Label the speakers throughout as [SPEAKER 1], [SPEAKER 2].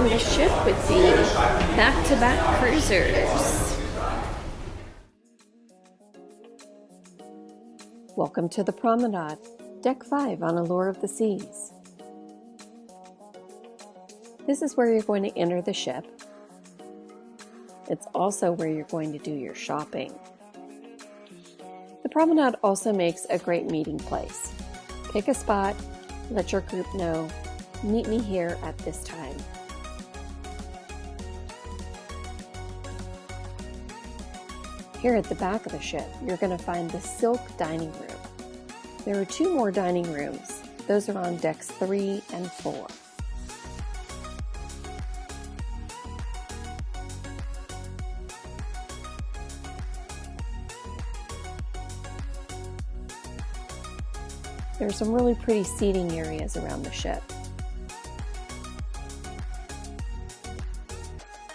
[SPEAKER 1] on the ship with the back-to-back cruisers. Welcome to the Promenade, Deck 5 on Allure of the Seas. This is where you're going to enter the ship. It's also where you're going to do your shopping. The Promenade also makes a great meeting place. Pick a spot, let your group know, meet me here at this time. Here at the back of the ship, you're going to find the Silk Dining Room. There are 2 more dining rooms. Those are on decks 3 and 4. There are some really pretty seating areas around the ship.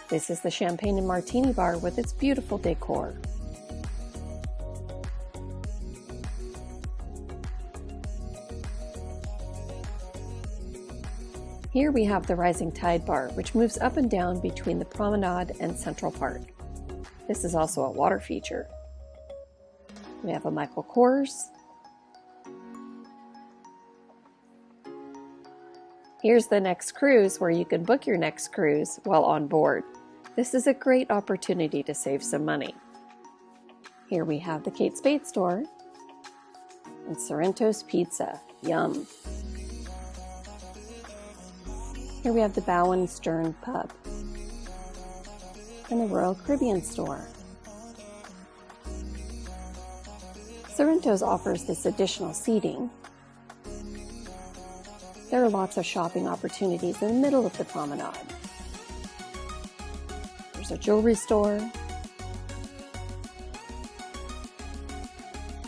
[SPEAKER 1] This is the Champagne and Martini Bar with its beautiful decor. Here we have the Rising Tide Bar, which moves up and down between the Promenade and Central Park. This is also a water feature. We have a Michael Kors. Here's the next cruise where you can book your next cruise while on board. This is a great opportunity to save some money. Here we have the Kate Spade store and Sorrento's Pizza. Yum! Here we have the Bow and Stern Pub and the Royal Caribbean store. Sorrento's offers this additional seating. There are lots of shopping opportunities in the middle of the promenade. There's a jewelry store.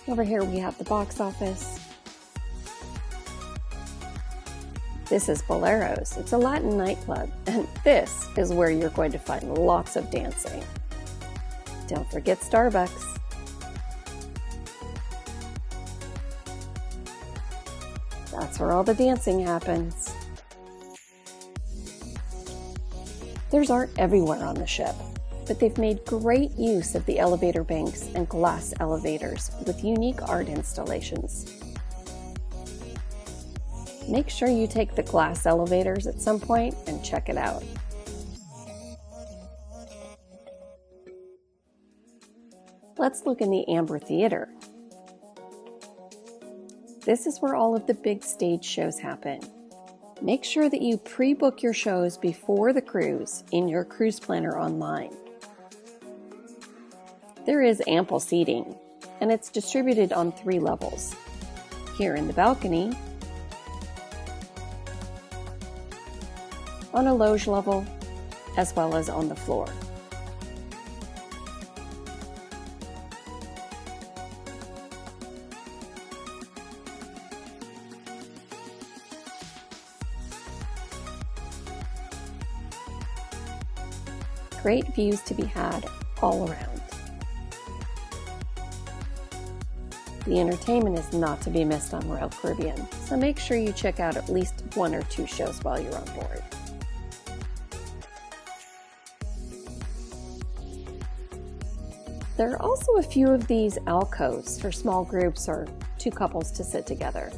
[SPEAKER 1] Over here we have the box office. This is Bolero's. It's a Latin nightclub, and this is where you're going to find lots of dancing. Don't forget Starbucks. That's where all the dancing happens. There's art everywhere on the ship, but they've made great use of the elevator banks and glass elevators with unique art installations. Make sure you take the glass elevators at some point and check it out. Let's look in the Amber Theater. This is where all of the big stage shows happen. Make sure that you pre-book your shows before the cruise in your cruise planner online. There is ample seating, and it's distributed on 3 levels. Here in the balcony, on a loge level, as well as on the floor. Great views to be had all around. The entertainment is not to be missed on Royal Caribbean, so make sure you check out at least 1 or 2 shows while you're on board. There are also a few of these alcoves for small groups or 2 couples to sit together.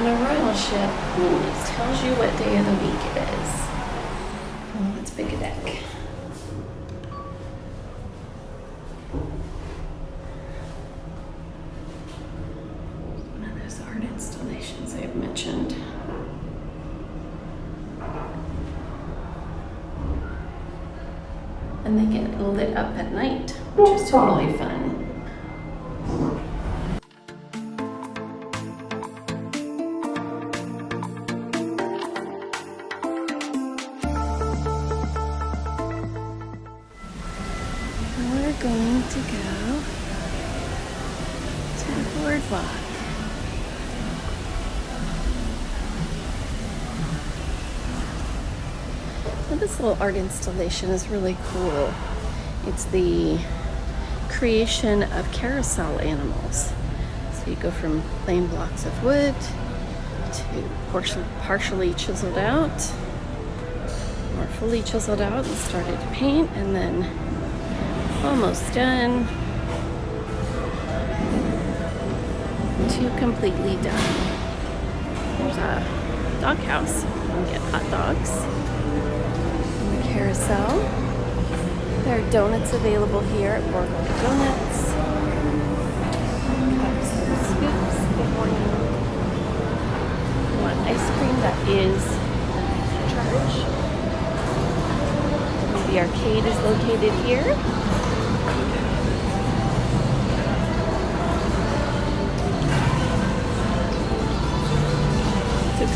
[SPEAKER 1] a royal ship means tells you what day of the week it is. Oh, let's pick a deck. One of those art installations I've mentioned. And they get lit up at night, which is totally fun. We're going to go to the boardwalk. Well, this little art installation is really cool. It's the creation of carousel animals. So you go from plain blocks of wood to partially chiseled out, or fully chiseled out and started to paint, and then almost done to completely done. There's a dog house. You can get hot dogs on the carousel. There are donuts available here at Boardwalk Donuts. Cups and scoops. Good morning. You want ice cream? That is charge. The arcade is located here.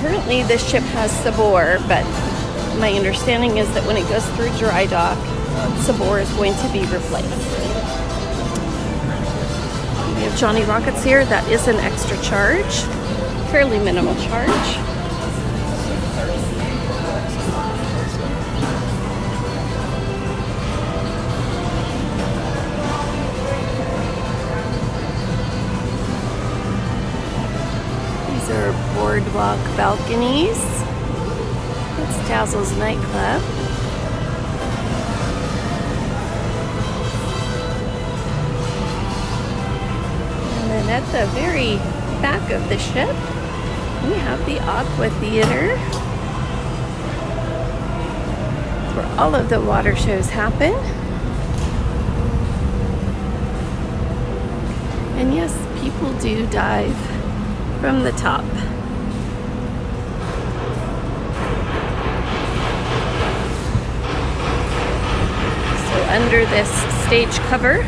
[SPEAKER 1] Currently this ship has sabor, but my understanding is that when it goes through dry dock, sabor is going to be replaced. We have Johnny Rockets here. That is an extra charge, fairly minimal charge. Boardwalk balconies. It's Dazzle's nightclub. And then at the very back of the ship, we have the Aqua Theater. It's where all of the water shows happen. And yes, people do dive from the top. So under this stage cover,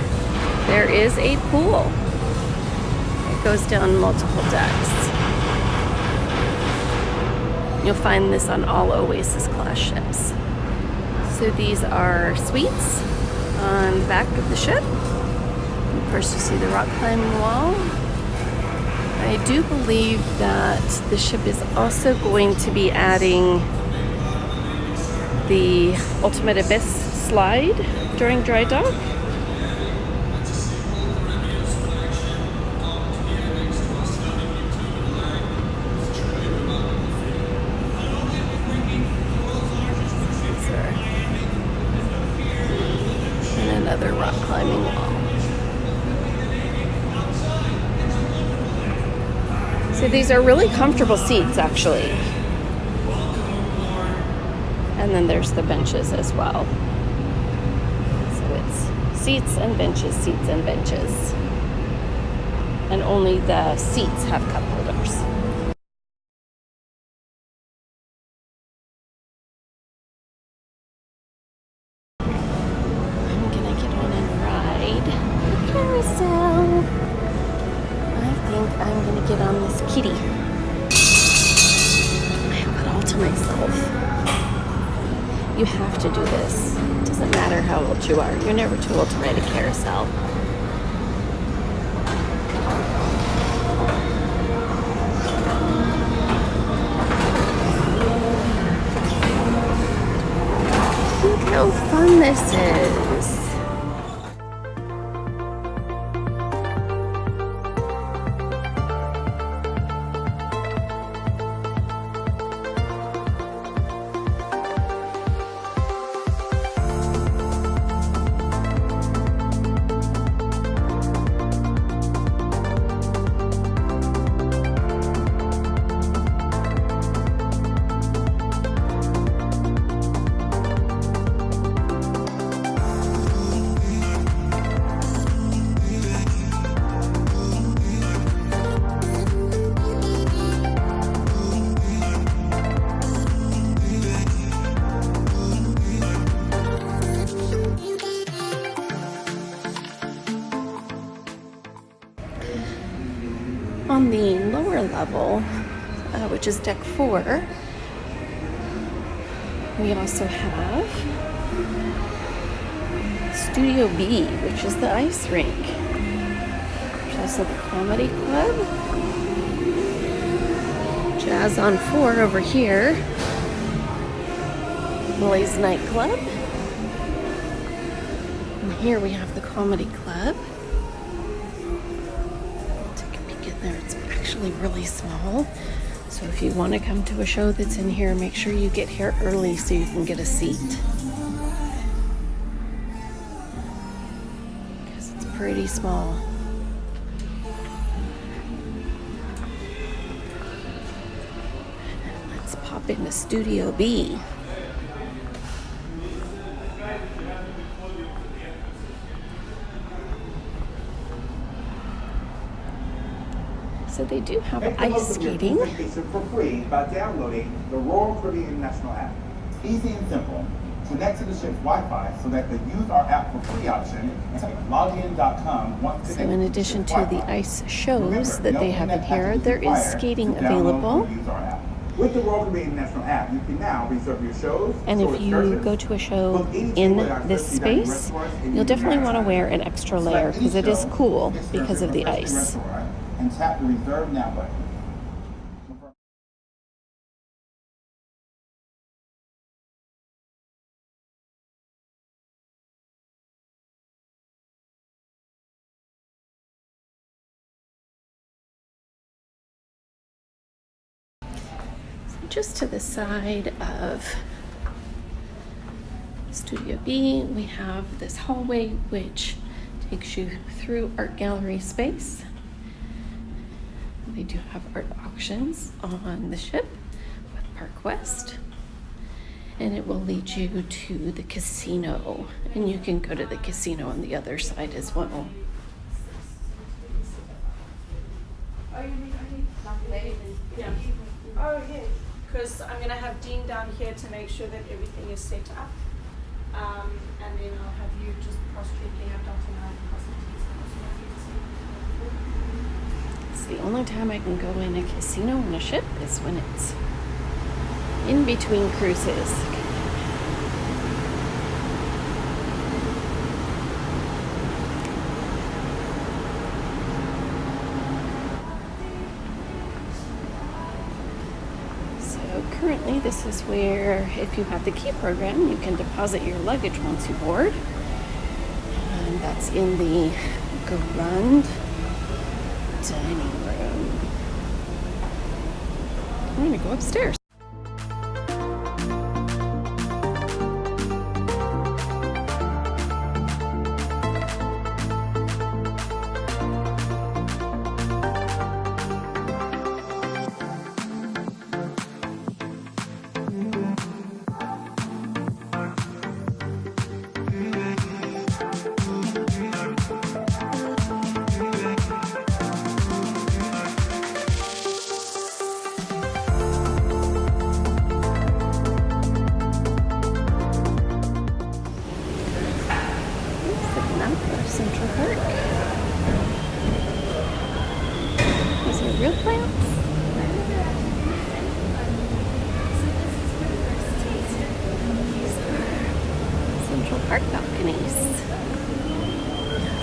[SPEAKER 1] there is a pool. It goes down multiple decks. You'll find this on all Oasis class ships. So these are suites on the back of the ship. Of course, you see the rock climbing wall. I do believe that the ship is also going to be adding the Ultimate Abyss slide during dry dock. And another rock climbing wall. So these are really comfortable seats, actually. And then there's the benches as well. So it's seats and benches, seats and benches. And only the seats have cup holders. I'm gonna get on and ride the carousel. I'm gonna get on this kitty. I have it all to myself. You have to do this. It doesn't matter how old you are. You're never too old to ride a carousel. Look how fun this is. On the lower level, which is deck 4, we also have Studio B, which is the ice rink. There's also the comedy club. Jazz on 4 over here. Blaze nightclub. And here we have the comedy club. Take a peek in there. It's actually really small. So if you want to come to a show that's in here, make sure you get here early so you can get a seat. Because it's pretty small. Let's pop into Studio B. So they do have ice skating.
[SPEAKER 2] For free by downloading the Royal Caribbean National app. Easy and simple. Connect to the ship's Wi-Fi so that the use our app for free option and login.com.
[SPEAKER 1] So in addition to the ice shows that they have in here, there is skating available.
[SPEAKER 2] With the Royal Caribbean National app, you can now reserve your shows.
[SPEAKER 1] And if you go to a show in this space, you'll definitely want to wear an extra layer because it is cool because of the ice.
[SPEAKER 2] And tap the Reserve Now button.
[SPEAKER 1] Just to the side of Studio B, we have this hallway which takes you through art gallery space. They do have art auctions on the ship with Park West, and it will lead you to the casino, and you can go to the casino on the other side as well.
[SPEAKER 3] Oh, yeah, because I'm going to have Dean down here to make sure that everything is set up. And then I'll have you just cross-checking out dotting out and crossing
[SPEAKER 1] It's the only time I can go in a casino on a ship is when it's in between cruises. Currently, this is where, if you have the key program, you can deposit your luggage once you board. And that's in the Grand Dining Room. I'm going to go upstairs. Central Park. These are real plants. These are Central Park balconies.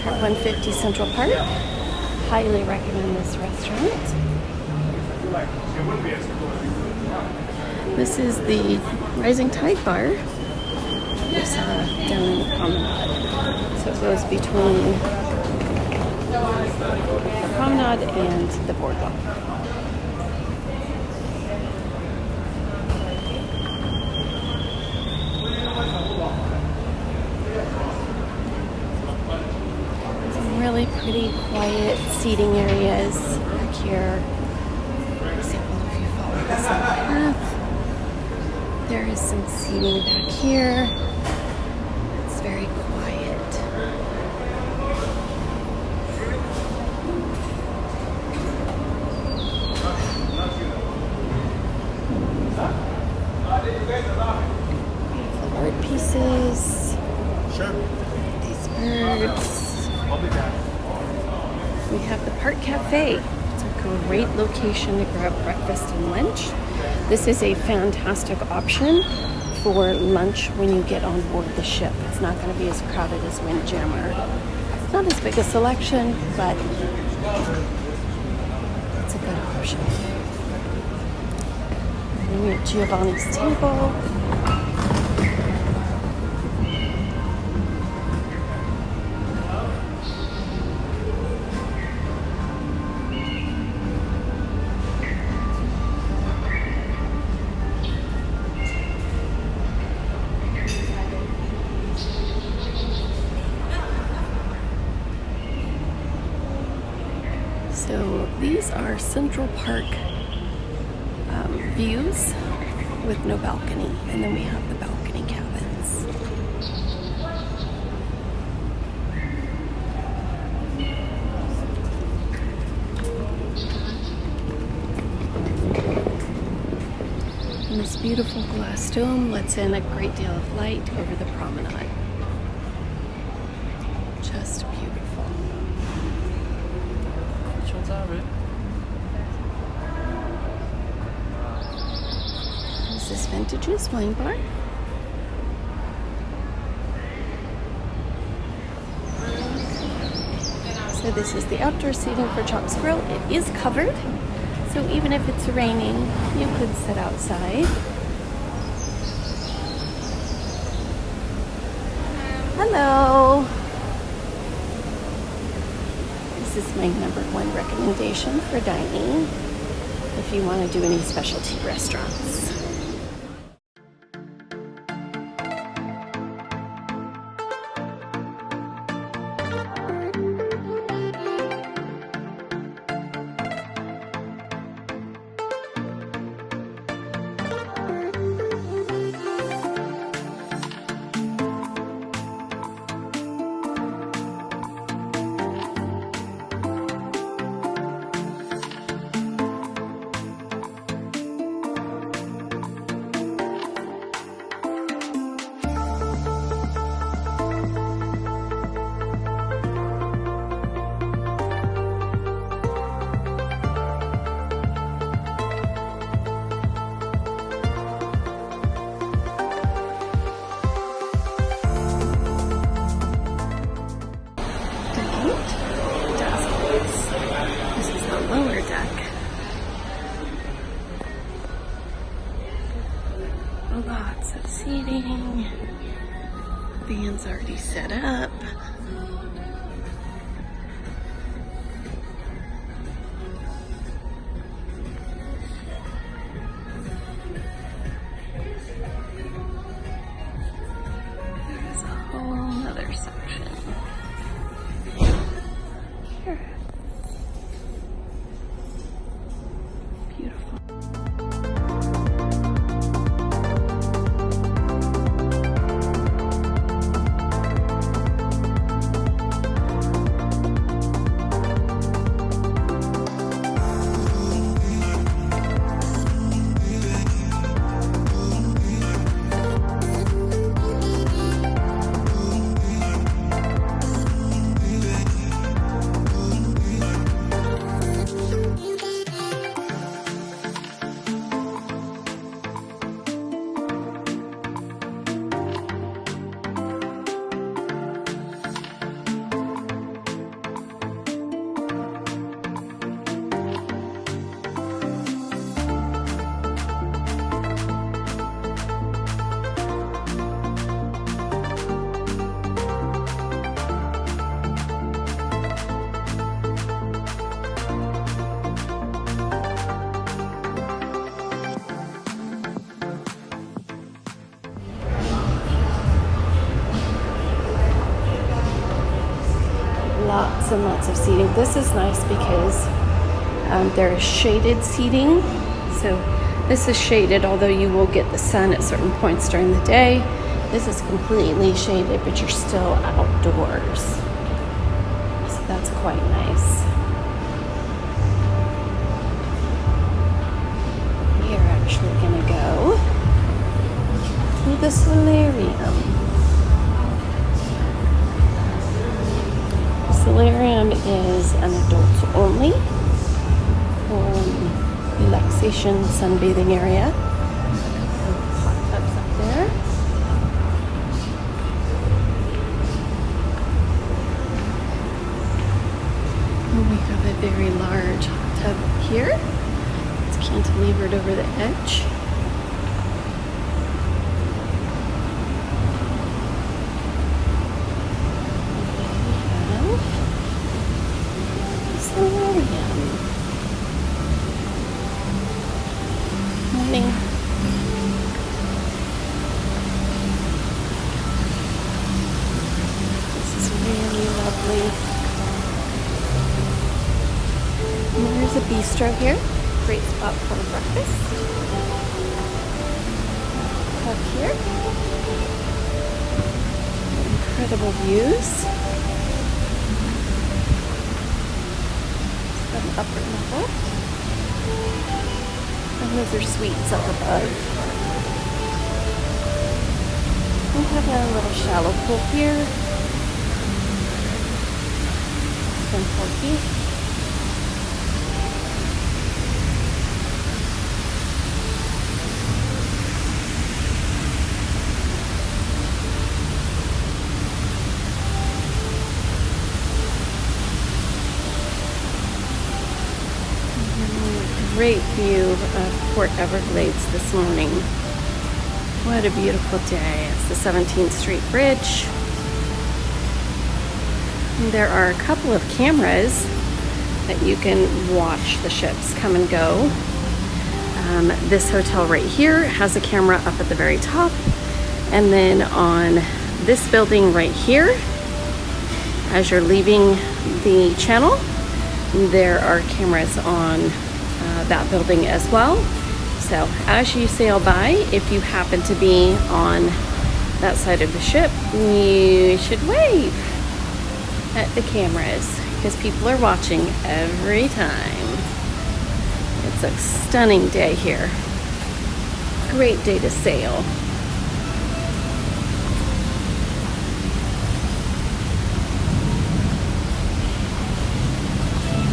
[SPEAKER 1] At 150 Central Park. Highly recommend this restaurant. This is the Rising Tide Bar. It's down in the Promenade. So it goes between the Promenade and the Boardwalk. Some really pretty quiet seating areas back here. For example, if you follow this path, there is some seating back here. It's very quiet. Beautiful art pieces.
[SPEAKER 2] Sure.
[SPEAKER 1] These birds. We have the Park Cafe. It's a great location to grab breakfast and lunch. This is a fantastic option for lunch when you get on board the ship. It's not going to be as crowded as Windjammer. It's not as big a selection, but it's a good option. And we're at Giovanni's table. So these are Central Park views with no balcony, and then we have the balcony cabins. And this beautiful glass dome lets in a great deal of light over the promenade. Just beautiful.
[SPEAKER 4] Which one's that, Ruth?
[SPEAKER 1] This is Vintage's wine bar. So this is the outdoor seating for Chops Grill. It is covered, so even if it's raining, you could sit outside. Hello. This is my #1 recommendation for dining if you want to do any specialty restaurants. Lower deck. Lots of seating. Van's already set up. There's a whole other section. Here. Lots and lots of seating. This is nice because there is shaded seating. So this is shaded, although you will get the sun at certain points during the day. This is completely shaded, but you're still outdoors. So that's quite nice. We are actually going to go to the Solarium. Solarium is an adults only. Relaxation sunbathing area. Hot tubs up there. And we have a very large hot tub here. It's cantilevered over the edge. And then we have Solarium. Morning. This is really lovely. And there's a bistro here. Great spot for breakfast. Up here. Incredible views. An upper level. And those are suites up above. We have a little shallow pool here. 4 feet. Great view of Port Everglades this morning. What a beautiful day. It's the 17th Street Bridge. And there are a couple of cameras that you can watch the ships come and go. This hotel right here has a camera up at the very top. And then on this building right here, as you're leaving the channel, there are cameras on that building as well. So as you sail by, if you happen to be on that side of the ship, you should wave at the cameras because people are watching every time. It's a stunning day here. Great day to sail.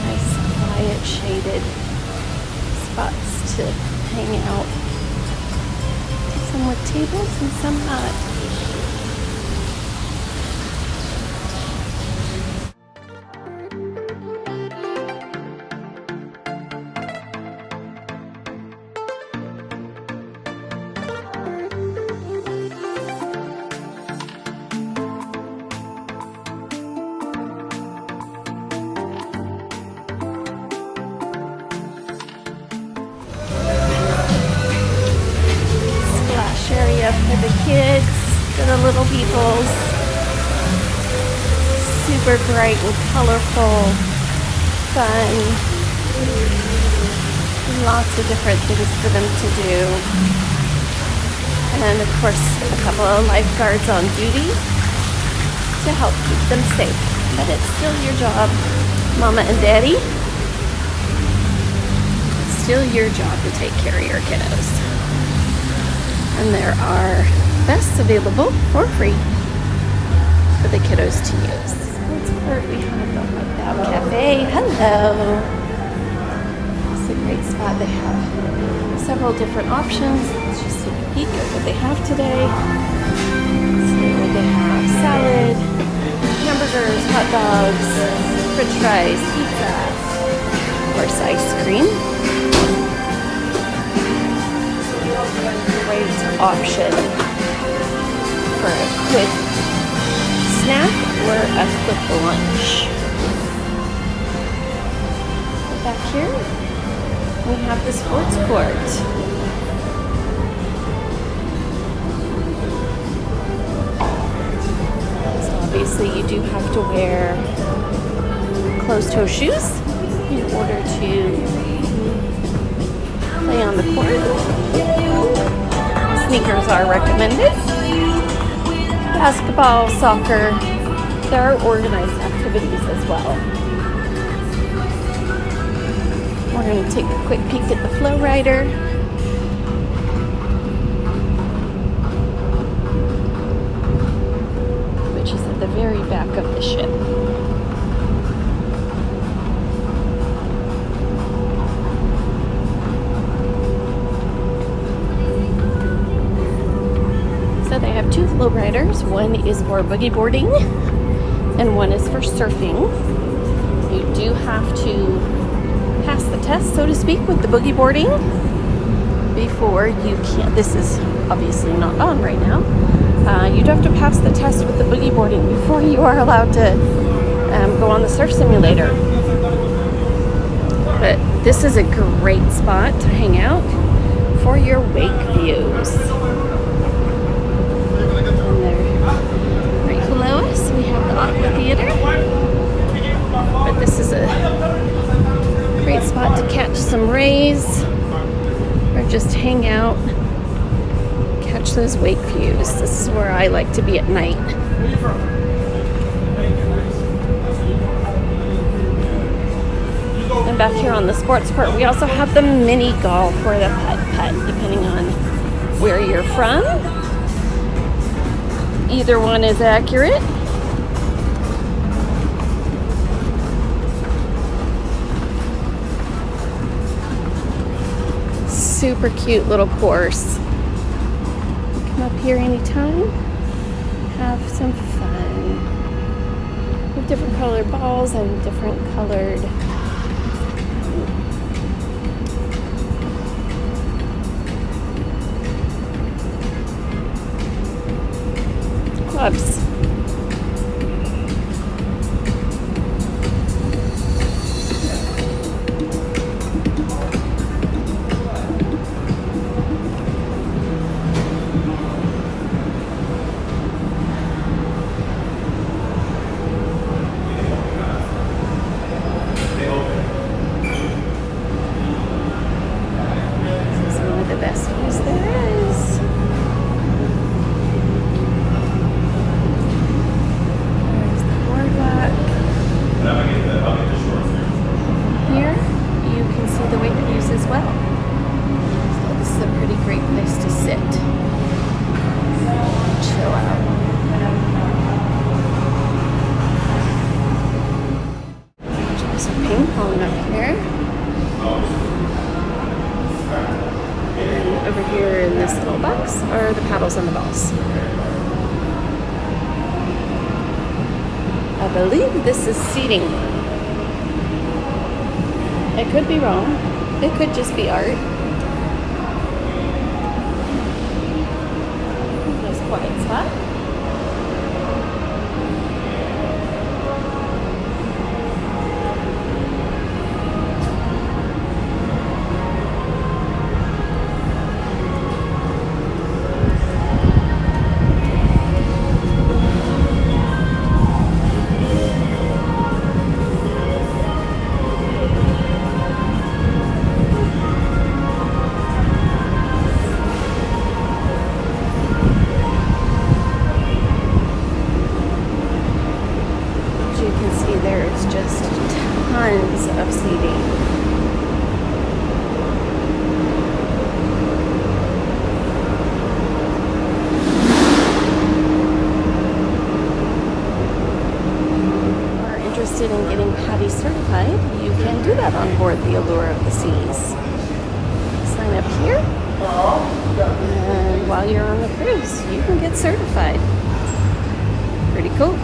[SPEAKER 1] Nice, quiet, shaded spots to hang out. Some with tables and some not. Area for the kids, for the little peoples. Super bright and colorful, fun. Lots of different things for them to do. And of course, a couple of lifeguards on duty to help keep them safe. But it's still your job, Mama and Daddy. It's still your job to take care of your kiddos. And there are vests available for free for the kiddos to use. This part we have the Lookout Cafe. Hello. It's a great spot. They have several different options. Let's just take a peek at what they have today. So they have salad, hamburgers, hot dogs, french fries, pizza, of course ice cream. Great option for a quick snack or a quick lunch. Back here, we have the sports court. So obviously you do have to wear closed-toe shoes in order to play on the court. Sneakers are recommended. Basketball, soccer, there are organized activities as well. We're going to take a quick peek at the flow rider. Which is at the very back of the ship. have two flow riders. One is for boogie boarding and one is for surfing. You do have to pass the test, so to speak, with the boogie boarding before you can. This is obviously not on right now. You do have to pass the test with the boogie boarding before you are allowed to go on the surf simulator. But this is a great spot to hang out for your wake views. And there, right below us, we have the Aqua Theater. But this is a great spot to catch some rays or just hang out, catch those wake views. This is where I like to be at night. And back here on the sports court, we also have the mini golf or the putt-putt, depending on where you're from. Either one is accurate. Super cute little course. Come up here anytime, have some fun. With different colored balls and different colored clubs. Over here in this little box are the paddles and the balls. I believe this is seating. It could be wrong. It could just be art. Nice quiet spot. Tons of seating. Are interested in getting PADI certified, you can do that on board the Allure of the Seas. Sign up here, and while you're on the cruise, you can get certified. Pretty cool.